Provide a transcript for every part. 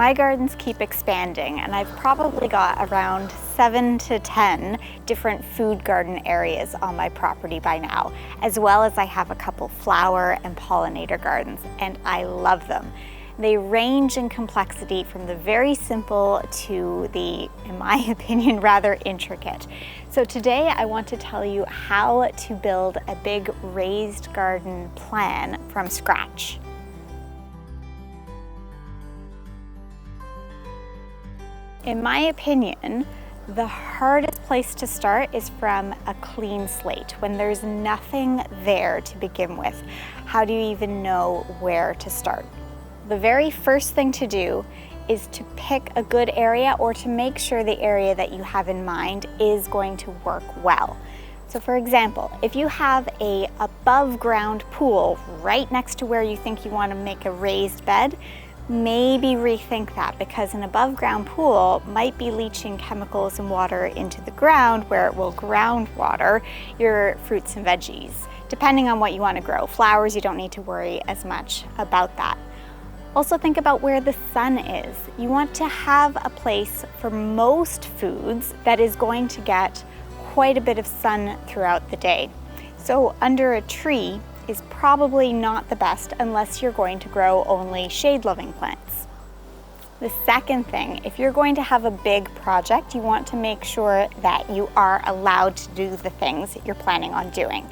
My gardens keep expanding, and I've probably got around 7 to 10 different food garden areas on my property by now, as well as I have a couple flower and pollinator gardens, and I love them. They range in complexity from the very simple to the, in my opinion, rather intricate. So today I want to tell you how to build a big raised garden plan from scratch. In my opinion, the hardest place to start is from a clean slate, when there's nothing there to begin with. How do you even know where to start? The very first thing to do is to pick a good area, or to make sure the area that you have in mind is going to work well. So for example, if you have a above ground pool right next to where you think you want to make a raised bed, maybe rethink that, because an above ground pool might be leaching chemicals and water into the ground where it will ground water your fruits and veggies. Depending on what you want to grow. Flowers, you don't need to worry as much about that. Also think about where the sun is. You want to have a place for most foods that is going to get quite a bit of sun throughout the day. So under a tree is probably not the best unless you're going to grow only shade-loving plants. The second thing, if you're going to have a big project, you want to make sure that you are allowed to do the things that you're planning on doing.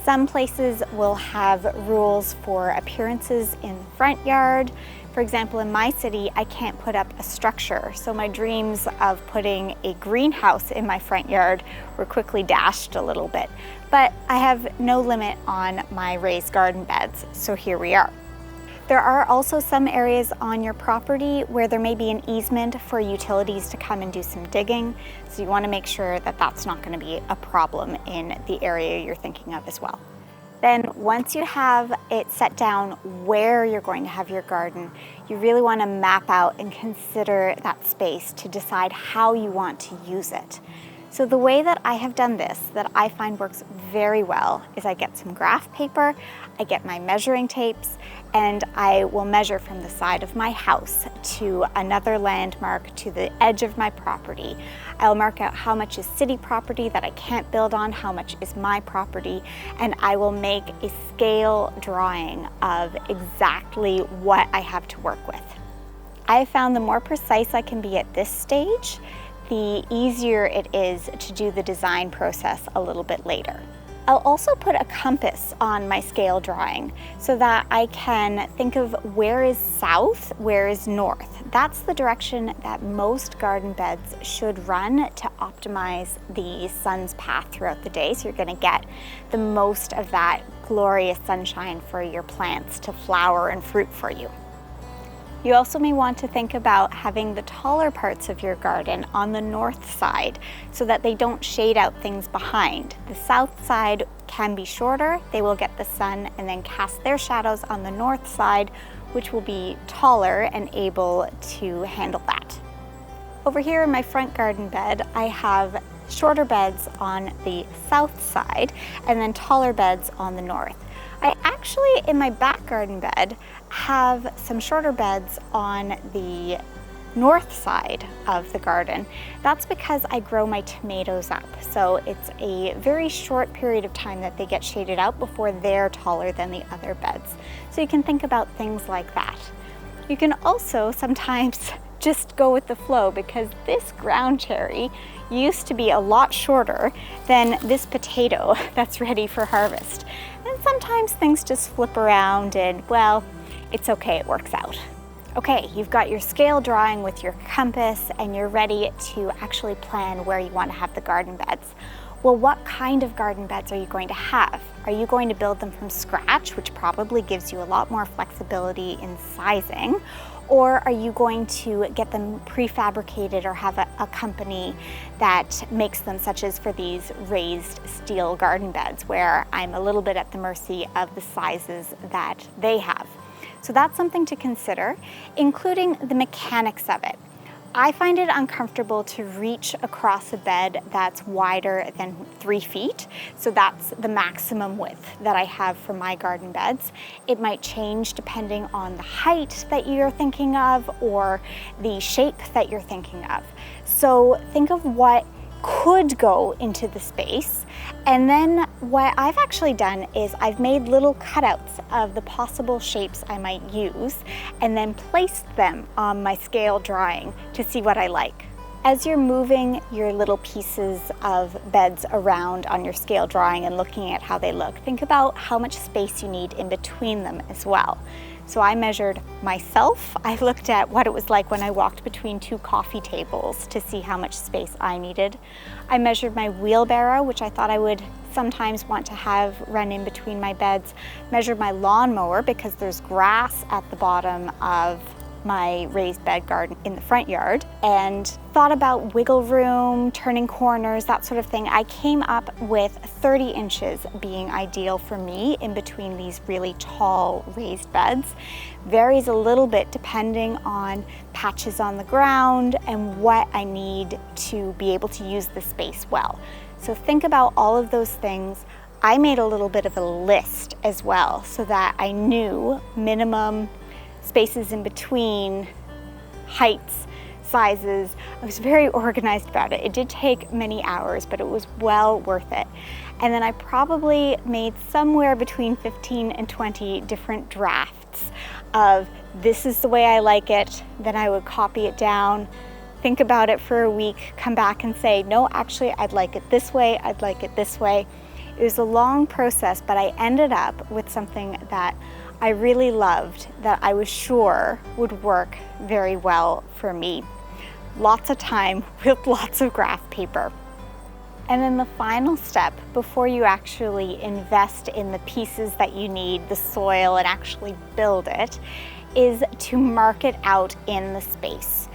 Some places will have rules for appearances in the front yard. For example, in my city, I can't put up a structure, so my dreams of putting a greenhouse in my front yard were quickly dashed a little bit. But I have no limit on my raised garden beds, so here we are. There are also some areas on your property where there may be an easement for utilities to come and do some digging, so you want to make sure that that's not going to be a problem in the area you're thinking of as well. Then once you have it set down where you're going to have your garden, you really want to map out and consider that space to decide how you want to use it. So the way that I have done this, that I find works very well, is I get some graph paper, I get my measuring tapes, and I will measure from the side of my house to another landmark to the edge of my property. I'll mark out how much is city property that I can't build on, how much is my property, and I will make a scale drawing of exactly what I have to work with. I have found the more precise I can be at this stage, the easier it is to do the design process a little bit later. I'll also put a compass on my scale drawing so that I can think of where is south, where is north. That's the direction that most garden beds should run to optimize the sun's path throughout the day, so you're going to get the most of that glorious sunshine for your plants to flower and fruit for you. You also may want to think about having the taller parts of your garden on the north side so that they don't shade out things behind. The south side can be shorter, they will get the sun and then cast their shadows on the north side, which will be taller and able to handle that. Over here in my front garden bed, I have shorter beds on the south side and then taller beds on the north. I actually, in my back garden bed, have some shorter beds on the north side of the garden. That's because I grow my tomatoes up. So it's a very short period of time that they get shaded out before they're taller than the other beds. So you can think about things like that. You can also sometimes just go with the flow, because this ground cherry used to be a lot shorter than this potato that's ready for harvest. And sometimes things just flip around and, well, it's okay, it works out. Okay, you've got your scale drawing with your compass and you're ready to actually plan where you want to have the garden beds. Well, what kind of garden beds are you going to have? Are you going to build them from scratch, which probably gives you a lot more flexibility in sizing? Or are you going to get them prefabricated or have a company that makes them, such as for these raised steel garden beds, where I'm a little bit at the mercy of the sizes that they have? So that's something to consider, including the mechanics of it. I find it uncomfortable to reach across a bed that's wider than 3 feet. So that's the maximum width that I have for my garden beds. It might change depending on the height that you're thinking of or the shape that you're thinking of. So think of what could go into the space. And then what I've actually done is I've made little cutouts of the possible shapes I might use and then placed them on my scale drawing to see what I like. As you're moving your little pieces of beds around on your scale drawing and looking at how they look, think about how much space you need in between them as well. So I measured myself. I looked at what it was like when I walked between 2 coffee tables to see how much space I needed. I measured my wheelbarrow, which I thought I would sometimes want to have run in between my beds. Measured my lawnmower because there's grass at the bottom of my raised bed garden in the front yard, and thought about wiggle room, turning corners, that sort of thing. I came up with 30 inches being ideal for me in between these really tall raised beds. Varies a little bit depending on patches on the ground and what I need to be able to use the space well. So think about all of those things. I made a little bit of a list as well so that I knew minimum spaces in between, heights, sizes. I was very organized about it. It did take many hours, but it was well worth it. And then I probably made somewhere between 15 and 20 different drafts of this is the way I like it. Then I would copy it down, think about it for a week, come back and say, no, actually, I'd like it this way. I'd like it this way. It was a long process, but I ended up with something that I really loved, that I was sure would work very well for me. Lots of time with lots of graph paper. And then the final step before you actually invest in the pieces that you need, the soil, and actually build it, is to mark it out in the space.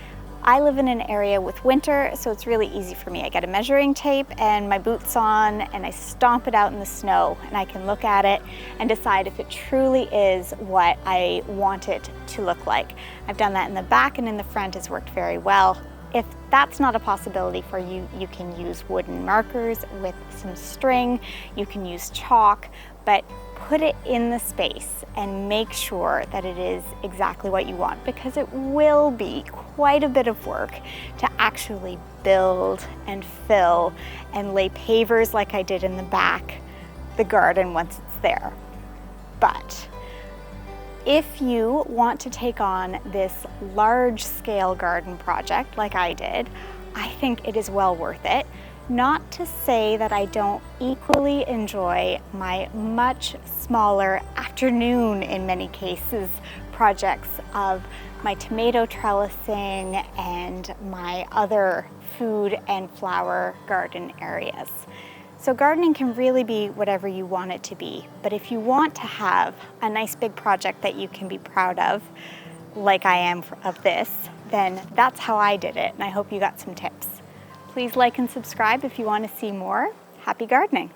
I live in an area with winter, so it's really easy for me. I get a measuring tape and my boots on and I stomp it out in the snow, and I can look at it and decide if it truly is what I want it to look like. I've done that in the back, and in the front has worked very well. If that's not a possibility for you, you can use wooden markers with some string, you can use chalk, but put it in the space and make sure that it is exactly what you want, because it will be quite a bit of work to actually build and fill and lay pavers like I did in the back, the garden once it's there. But if you want to take on this large-scale garden project like I did, I think it is well worth it. Not to say that I don't equally enjoy my much smaller afternoon, in many cases, projects of my tomato trellising and my other food and flower garden areas. So gardening can really be whatever you want it to be, but if you want to have a nice big project that you can be proud of, like I am of this, then that's how I did it, and I hope you got some tips. Please like and subscribe if you want to see more. Happy gardening!